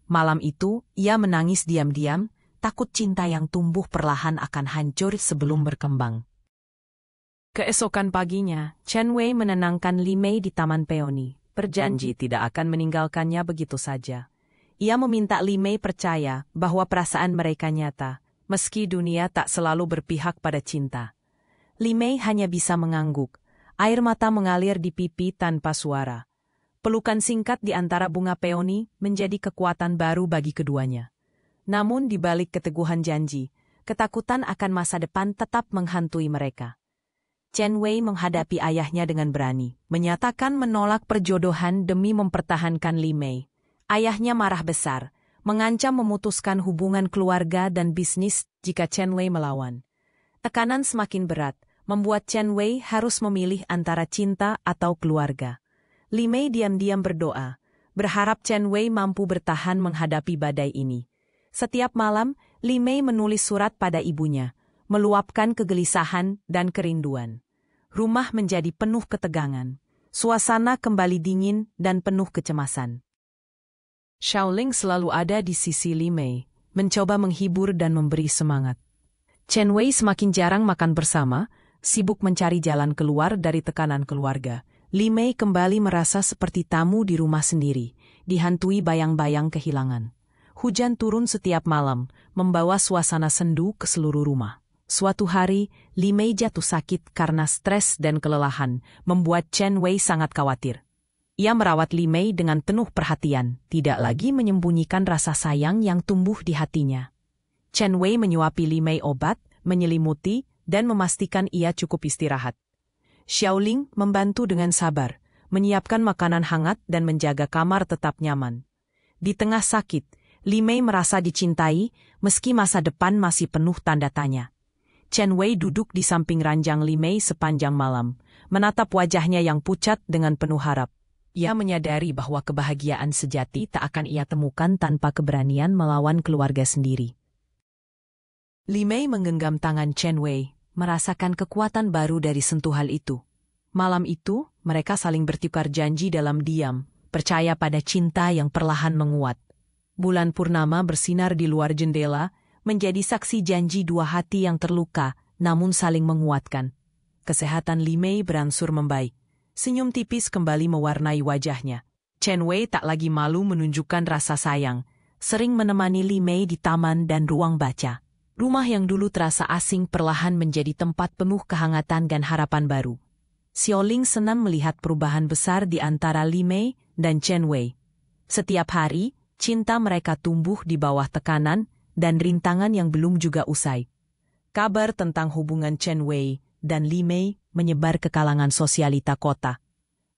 Malam itu, ia menangis diam-diam, takut cinta yang tumbuh perlahan akan hancur sebelum berkembang. Keesokan paginya, Chen Wei menenangkan Li Mei di Taman Peoni, berjanji tidak akan meninggalkannya begitu saja. Ia meminta Li Mei percaya bahwa perasaan mereka nyata, meski dunia tak selalu berpihak pada cinta. Li Mei hanya bisa mengangguk, air mata mengalir di pipi tanpa suara. Pelukan singkat di antara bunga peoni menjadi kekuatan baru bagi keduanya. Namun di balik keteguhan janji, ketakutan akan masa depan tetap menghantui mereka. Chen Wei menghadapi ayahnya dengan berani, menyatakan menolak perjodohan demi mempertahankan Li Mei. Ayahnya marah besar, mengancam memutuskan hubungan keluarga dan bisnis jika Chen Wei melawan. Tekanan semakin berat, membuat Chen Wei harus memilih antara cinta atau keluarga. Li Mei diam-diam berdoa, berharap Chen Wei mampu bertahan menghadapi badai ini. Setiap malam, Li Mei menulis surat pada ibunya, meluapkan kegelisahan dan kerinduan. Rumah menjadi penuh ketegangan. Suasana kembali dingin dan penuh kecemasan. Xiaoling selalu ada di sisi Li Mei, mencoba menghibur dan memberi semangat. Chen Wei semakin jarang makan bersama, sibuk mencari jalan keluar dari tekanan keluarga. Li Mei kembali merasa seperti tamu di rumah sendiri, dihantui bayang-bayang kehilangan. Hujan turun setiap malam, membawa suasana sendu ke seluruh rumah. Suatu hari, Li Mei jatuh sakit karena stres dan kelelahan, membuat Chen Wei sangat khawatir. Ia merawat Li Mei dengan penuh perhatian, tidak lagi menyembunyikan rasa sayang yang tumbuh di hatinya. Chen Wei menyuapi Li Mei obat, menyelimuti, dan memastikan ia cukup istirahat. Xiaoling membantu dengan sabar, menyiapkan makanan hangat dan menjaga kamar tetap nyaman. Di tengah sakit, Li Mei merasa dicintai, meski masa depan masih penuh tanda tanya. Chen Wei duduk di samping ranjang Li Mei sepanjang malam, menatap wajahnya yang pucat dengan penuh harap. Ia menyadari bahwa kebahagiaan sejati tak akan ia temukan tanpa keberanian melawan keluarga sendiri. Li Mei menggenggam tangan Chen Wei, merasakan kekuatan baru dari sentuhan itu. Malam itu, mereka saling bertukar janji dalam diam, percaya pada cinta yang perlahan menguat. Bulan purnama bersinar di luar jendela, menjadi saksi janji dua hati yang terluka, namun saling menguatkan. Kesehatan Li Mei berangsur membaik. Senyum tipis kembali mewarnai wajahnya. Chen Wei tak lagi malu menunjukkan rasa sayang, sering menemani Li Mei di taman dan ruang baca. Rumah yang dulu terasa asing perlahan menjadi tempat penuh kehangatan dan harapan baru. Xiaoling senang melihat perubahan besar di antara Li Mei dan Chen Wei. Setiap hari, cinta mereka tumbuh di bawah tekanan dan rintangan yang belum juga usai. Kabar tentang hubungan Chen Wei dan Li Mei menyebar ke kalangan sosialita kota.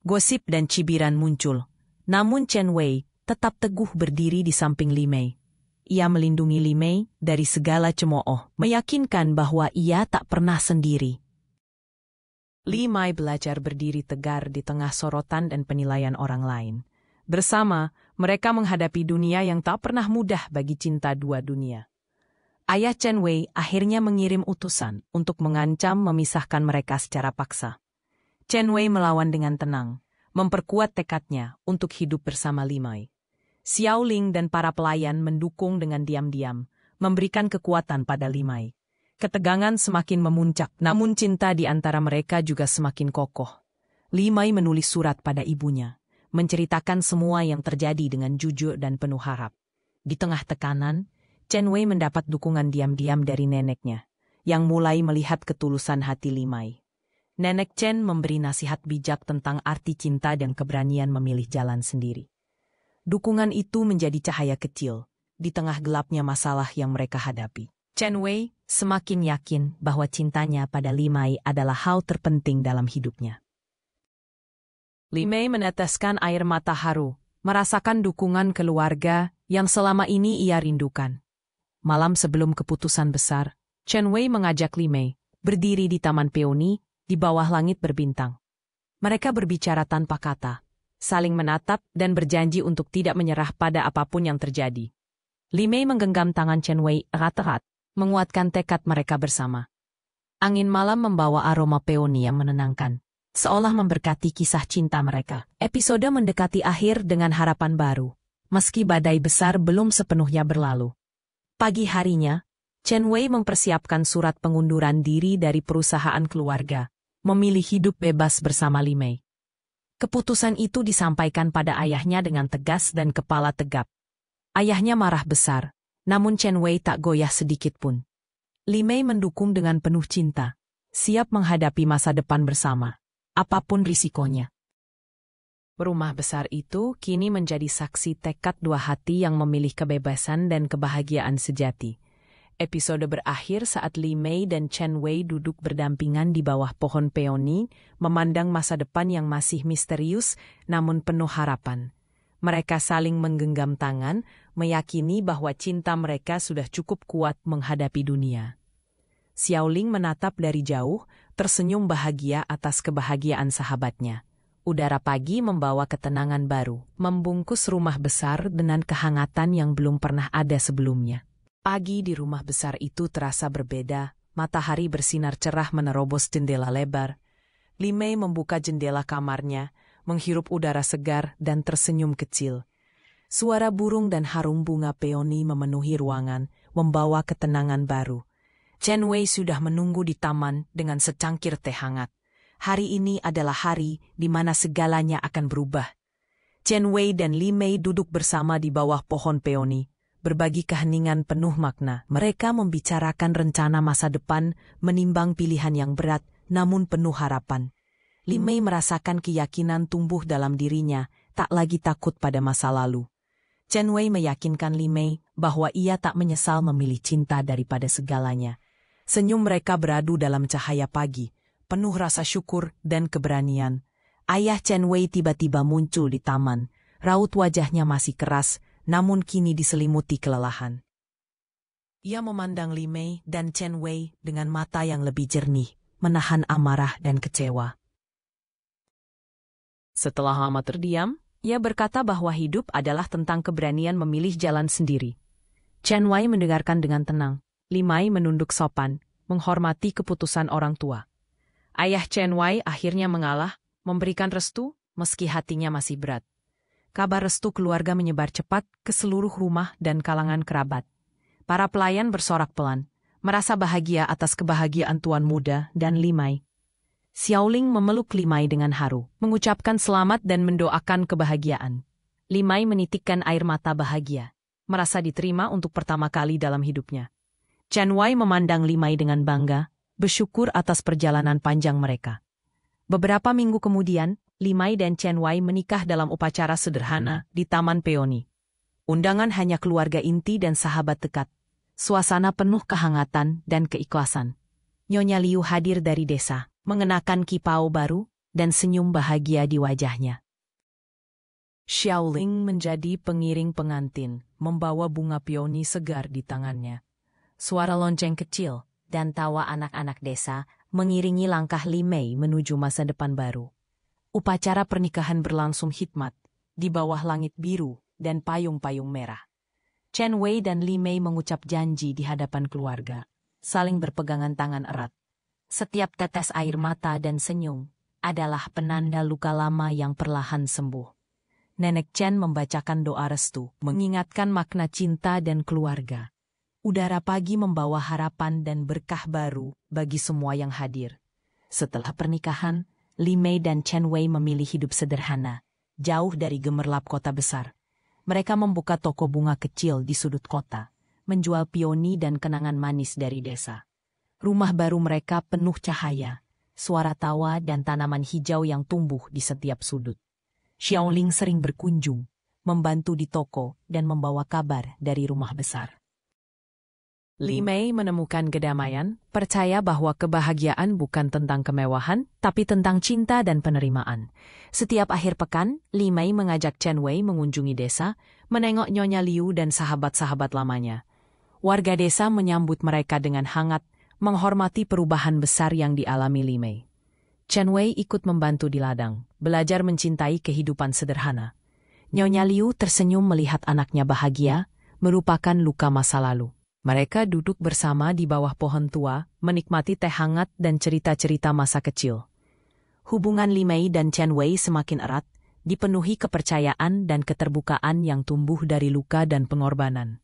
Gosip dan cibiran muncul. Namun Chen Wei tetap teguh berdiri di samping Li Mei. Ia melindungi Li Mei dari segala cemooh, meyakinkan bahwa ia tak pernah sendiri. Li Mei belajar berdiri tegar di tengah sorotan dan penilaian orang lain. Bersama, mereka menghadapi dunia yang tak pernah mudah bagi cinta dua dunia. Ayah Chen Wei akhirnya mengirim utusan untuk mengancam memisahkan mereka secara paksa. Chen Wei melawan dengan tenang, memperkuat tekadnya untuk hidup bersama Li Mei. Xiaoling dan para pelayan mendukung dengan diam-diam, memberikan kekuatan pada Li Mei. Ketegangan semakin memuncak, namun cinta di antara mereka juga semakin kokoh. Li Mei menulis surat pada ibunya, menceritakan semua yang terjadi dengan jujur dan penuh harap. Di tengah tekanan, Chen Wei mendapat dukungan diam-diam dari neneknya, yang mulai melihat ketulusan hati Li Mei. Nenek Chen memberi nasihat bijak tentang arti cinta dan keberanian memilih jalan sendiri. Dukungan itu menjadi cahaya kecil di tengah gelapnya masalah yang mereka hadapi. Chen Wei semakin yakin bahwa cintanya pada Li Mei adalah hal terpenting dalam hidupnya. Li Mei meneteskan air mata haru, merasakan dukungan keluarga yang selama ini ia rindukan. Malam sebelum keputusan besar, Chen Wei mengajak Li Mei berdiri di taman peoni di bawah langit berbintang. Mereka berbicara tanpa kata, saling menatap dan berjanji untuk tidak menyerah pada apapun yang terjadi. Li Mei menggenggam tangan Chen Wei erat-erat, menguatkan tekad mereka bersama. Angin malam membawa aroma peoni yang menenangkan, seolah memberkati kisah cinta mereka. Episode mendekati akhir dengan harapan baru, meski badai besar belum sepenuhnya berlalu. Pagi harinya, Chen Wei mempersiapkan surat pengunduran diri dari perusahaan keluarga, memilih hidup bebas bersama Li Mei. Keputusan itu disampaikan pada ayahnya dengan tegas dan kepala tegap. Ayahnya marah besar, namun Chen Wei tak goyah sedikit pun. Li Mei mendukung dengan penuh cinta, siap menghadapi masa depan bersama, apapun risikonya. Rumah besar itu kini menjadi saksi tekad dua hati yang memilih kebebasan dan kebahagiaan sejati. Episode berakhir saat Li Mei dan Chen Wei duduk berdampingan di bawah pohon peoni, memandang masa depan yang masih misterius namun penuh harapan. Mereka saling menggenggam tangan, meyakini bahwa cinta mereka sudah cukup kuat menghadapi dunia. Xiaoling menatap dari jauh, tersenyum bahagia atas kebahagiaan sahabatnya. Udara pagi membawa ketenangan baru, membungkus rumah besar dengan kehangatan yang belum pernah ada sebelumnya. Pagi di rumah besar itu terasa berbeda, matahari bersinar cerah menerobos jendela lebar. Li Mei membuka jendela kamarnya, menghirup udara segar dan tersenyum kecil. Suara burung dan harum bunga peoni memenuhi ruangan, membawa ketenangan baru. Chen Wei sudah menunggu di taman dengan secangkir teh hangat. Hari ini adalah hari di mana segalanya akan berubah. Chen Wei dan Li Mei duduk bersama di bawah pohon peoni, berbagi keheningan penuh makna. Mereka membicarakan rencana masa depan, menimbang pilihan yang berat, namun penuh harapan. Li Mei merasakan keyakinan tumbuh dalam dirinya, tak lagi takut pada masa lalu. Chen Wei meyakinkan Li Mei bahwa ia tak menyesal memilih cinta daripada segalanya. Senyum mereka beradu dalam cahaya pagi, penuh rasa syukur dan keberanian. Ayah Chen Wei tiba-tiba muncul di taman. Raut wajahnya masih keras, namun kini diselimuti kelelahan. Ia memandang Li Mei dan Chen Wei dengan mata yang lebih jernih, menahan amarah dan kecewa. Setelah lama terdiam, ia berkata bahwa hidup adalah tentang keberanian memilih jalan sendiri. Chen Wei mendengarkan dengan tenang. Li Mei menunduk sopan, menghormati keputusan orang tua. Ayah Chen Wei akhirnya mengalah, memberikan restu, meski hatinya masih berat. Kabar restu keluarga menyebar cepat ke seluruh rumah dan kalangan kerabat. Para pelayan bersorak pelan, merasa bahagia atas kebahagiaan tuan muda dan Li Mei. Xiaoling memeluk Li Mei dengan haru, mengucapkan selamat dan mendoakan kebahagiaan. Li Mei menitikkan air mata bahagia, merasa diterima untuk pertama kali dalam hidupnya. Chen Wei memandang Li Mei dengan bangga, bersyukur atas perjalanan panjang mereka. Beberapa minggu kemudian, Li Mei dan Chen Wei menikah dalam upacara sederhana di Taman Peoni. Undangan hanya keluarga inti dan sahabat dekat. Suasana penuh kehangatan dan keikhlasan. Nyonya Liu hadir dari desa, mengenakan kipau baru dan senyum bahagia di wajahnya. Xiaoling menjadi pengiring pengantin, membawa bunga peoni segar di tangannya. Suara lonceng kecil dan tawa anak-anak desa mengiringi langkah Li Mei menuju masa depan baru. Upacara pernikahan berlangsung hikmat, di bawah langit biru dan payung-payung merah. Chen Wei dan Li Mei mengucap janji di hadapan keluarga, saling berpegangan tangan erat. Setiap tetes air mata dan senyum adalah penanda luka lama yang perlahan sembuh. Nenek Chen membacakan doa restu, mengingatkan makna cinta dan keluarga. Udara pagi membawa harapan dan berkah baru bagi semua yang hadir. Setelah pernikahan, Li Mei dan Chen Wei memilih hidup sederhana, jauh dari gemerlap kota besar. Mereka membuka toko bunga kecil di sudut kota, menjual peoni dan kenangan manis dari desa. Rumah baru mereka penuh cahaya, suara tawa dan tanaman hijau yang tumbuh di setiap sudut. Xiaoling sering berkunjung, membantu di toko dan membawa kabar dari rumah besar. Li Mei menemukan kedamaian, percaya bahwa kebahagiaan bukan tentang kemewahan, tapi tentang cinta dan penerimaan. Setiap akhir pekan, Li Mei mengajak Chen Wei mengunjungi desa, menengok Nyonya Liu dan sahabat-sahabat lamanya. Warga desa menyambut mereka dengan hangat, menghormati perubahan besar yang dialami Li Mei. Chen Wei ikut membantu di ladang, belajar mencintai kehidupan sederhana. Nyonya Liu tersenyum melihat anaknya bahagia, melupakan luka masa lalu. Mereka duduk bersama di bawah pohon tua, menikmati teh hangat dan cerita-cerita masa kecil. Hubungan Li Mei dan Chen Wei semakin erat, dipenuhi kepercayaan dan keterbukaan yang tumbuh dari luka dan pengorbanan.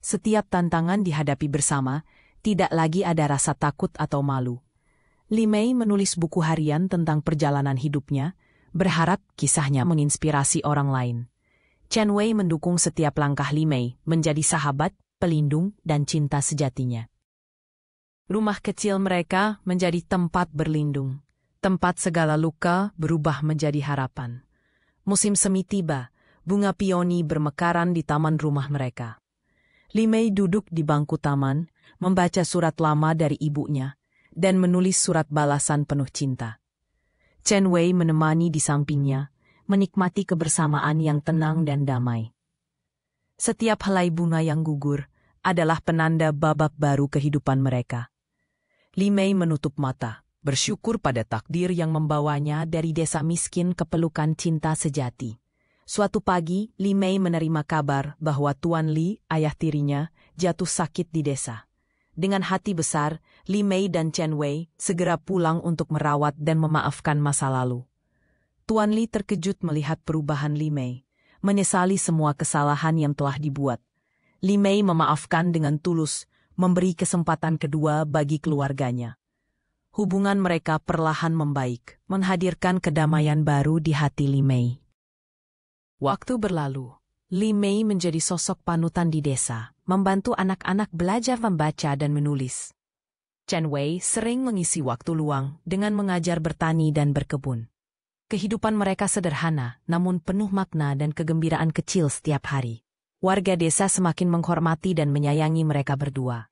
Setiap tantangan dihadapi bersama, tidak lagi ada rasa takut atau malu. Li Mei menulis buku harian tentang perjalanan hidupnya, berharap kisahnya menginspirasi orang lain. Chen Wei mendukung setiap langkah Li Mei menjadi sahabat, pelindung, dan cinta sejatinya. Rumah kecil mereka menjadi tempat berlindung. Tempat segala luka berubah menjadi harapan. Musim semi tiba, bunga peoni bermekaran di taman rumah mereka. Li Mei duduk di bangku taman, membaca surat lama dari ibunya, dan menulis surat balasan penuh cinta. Chen Wei menemani di sampingnya, menikmati kebersamaan yang tenang dan damai. Setiap helai bunga yang gugur adalah penanda babak baru kehidupan mereka. Li Mei menutup mata, bersyukur pada takdir yang membawanya dari desa miskin ke pelukan cinta sejati. Suatu pagi, Li Mei menerima kabar bahwa Tuan Li, ayah tirinya, jatuh sakit di desa. Dengan hati besar, Li Mei dan Chen Wei segera pulang untuk merawat dan memaafkan masa lalu. Tuan Li terkejut melihat perubahan Li Mei, menyesali semua kesalahan yang telah dibuat. Li Mei memaafkan dengan tulus, memberi kesempatan kedua bagi keluarganya. Hubungan mereka perlahan membaik, menghadirkan kedamaian baru di hati Li Mei. Waktu berlalu, Li Mei menjadi sosok panutan di desa, membantu anak-anak belajar membaca dan menulis. Chen Wei sering mengisi waktu luang dengan mengajar bertani dan berkebun. Kehidupan mereka sederhana, namun penuh makna dan kegembiraan kecil setiap hari. Warga desa semakin menghormati dan menyayangi mereka berdua.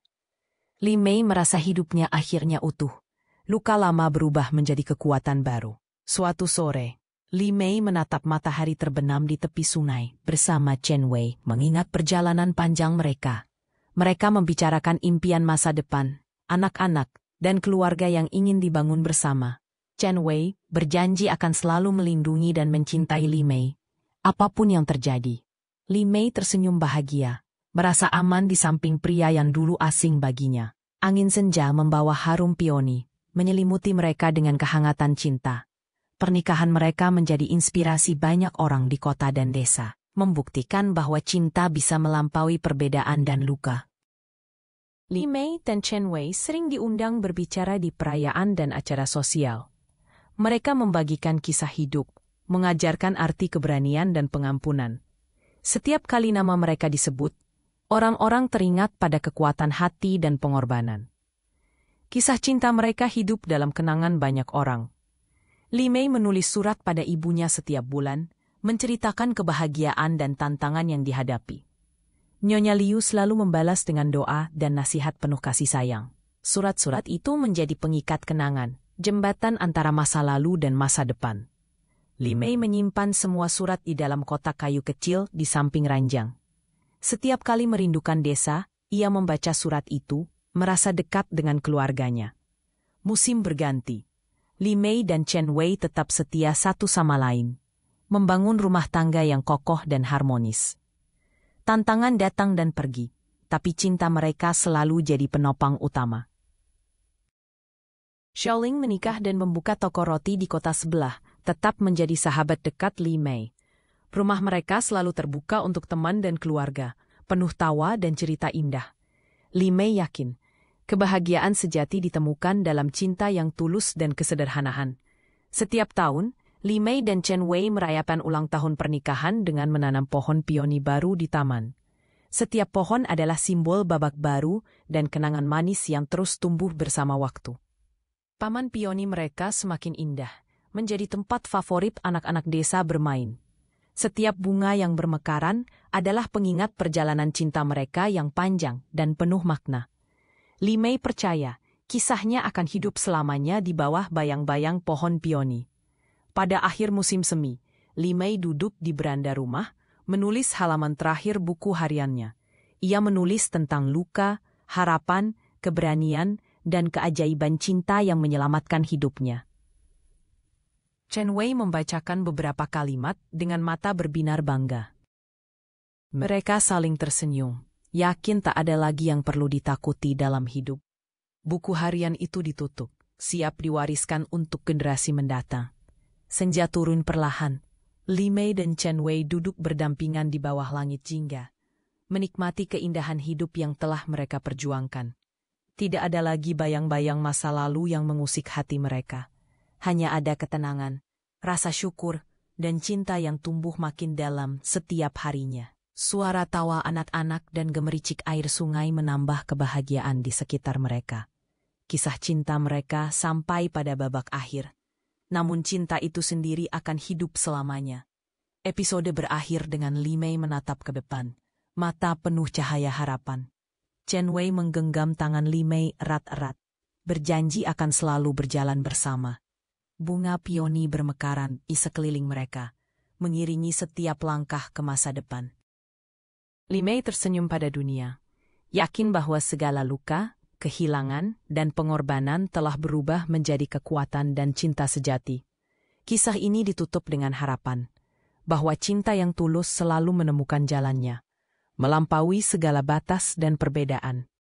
Li Mei merasa hidupnya akhirnya utuh. Luka lama berubah menjadi kekuatan baru. Suatu sore, Li Mei menatap matahari terbenam di tepi sungai bersama Chen Wei mengingat perjalanan panjang mereka. Mereka membicarakan impian masa depan, anak-anak, dan keluarga yang ingin dibangun bersama. Chen Wei berjanji akan selalu melindungi dan mencintai Li Mei, apapun yang terjadi. Li Mei tersenyum bahagia, merasa aman di samping pria yang dulu asing baginya. Angin senja membawa harum peoni, menyelimuti mereka dengan kehangatan cinta. Pernikahan mereka menjadi inspirasi banyak orang di kota dan desa, membuktikan bahwa cinta bisa melampaui perbedaan dan luka. Li Mei dan Chen Wei sering diundang berbicara di perayaan dan acara sosial. Mereka membagikan kisah hidup, mengajarkan arti keberanian dan pengampunan. Setiap kali nama mereka disebut, orang-orang teringat pada kekuatan hati dan pengorbanan. Kisah cinta mereka hidup dalam kenangan banyak orang. Li Mei menulis surat pada ibunya setiap bulan, menceritakan kebahagiaan dan tantangan yang dihadapi. Nyonya Liu selalu membalas dengan doa dan nasihat penuh kasih sayang. Surat-surat itu menjadi pengikat kenangan, jembatan antara masa lalu dan masa depan. Li Mei menyimpan semua surat di dalam kotak kayu kecil di samping ranjang. Setiap kali merindukan desa, ia membaca surat itu, merasa dekat dengan keluarganya. Musim berganti. Li Mei dan Chen Wei tetap setia satu sama lain, membangun rumah tangga yang kokoh dan harmonis. Tantangan datang dan pergi, tapi cinta mereka selalu jadi penopang utama. Xiaoling menikah dan membuka toko roti di kota sebelah, tetap menjadi sahabat dekat Li Mei. Rumah mereka selalu terbuka untuk teman dan keluarga, penuh tawa dan cerita indah. Li Mei yakin, kebahagiaan sejati ditemukan dalam cinta yang tulus dan kesederhanaan. Setiap tahun, Li Mei dan Chen Wei merayakan ulang tahun pernikahan dengan menanam pohon peoni baru di taman. Setiap pohon adalah simbol babak baru dan kenangan manis yang terus tumbuh bersama waktu. Taman peoni mereka semakin indah, menjadi tempat favorit anak-anak desa bermain. Setiap bunga yang bermekaran adalah pengingat perjalanan cinta mereka yang panjang dan penuh makna. Li Mei percaya, kisahnya akan hidup selamanya di bawah bayang-bayang pohon peoni. Pada akhir musim semi, Li Mei duduk di beranda rumah, menulis halaman terakhir buku hariannya. Ia menulis tentang luka, harapan, keberanian, dan keajaiban cinta yang menyelamatkan hidupnya. Chen Wei membacakan beberapa kalimat dengan mata berbinar bangga. Mereka saling tersenyum, yakin tak ada lagi yang perlu ditakuti dalam hidup. Buku harian itu ditutup, siap diwariskan untuk generasi mendatang. Senja turun perlahan. Li Mei dan Chen Wei duduk berdampingan di bawah langit jingga, menikmati keindahan hidup yang telah mereka perjuangkan. Tidak ada lagi bayang-bayang masa lalu yang mengusik hati mereka. Hanya ada ketenangan, rasa syukur, dan cinta yang tumbuh makin dalam setiap harinya. Suara tawa anak-anak dan gemericik air sungai menambah kebahagiaan di sekitar mereka. Kisah cinta mereka sampai pada babak akhir. Namun cinta itu sendiri akan hidup selamanya. Episode berakhir dengan Li Mei menatap ke depan, mata penuh cahaya harapan. Chen Wei menggenggam tangan Li Mei erat-erat, berjanji akan selalu berjalan bersama. Bunga peoni bermekaran di sekeliling mereka, mengiringi setiap langkah ke masa depan. Li Mei tersenyum pada dunia, yakin bahwa segala luka, kehilangan, dan pengorbanan telah berubah menjadi kekuatan dan cinta sejati. Kisah ini ditutup dengan harapan bahwa cinta yang tulus selalu menemukan jalannya, melampaui segala batas dan perbedaan.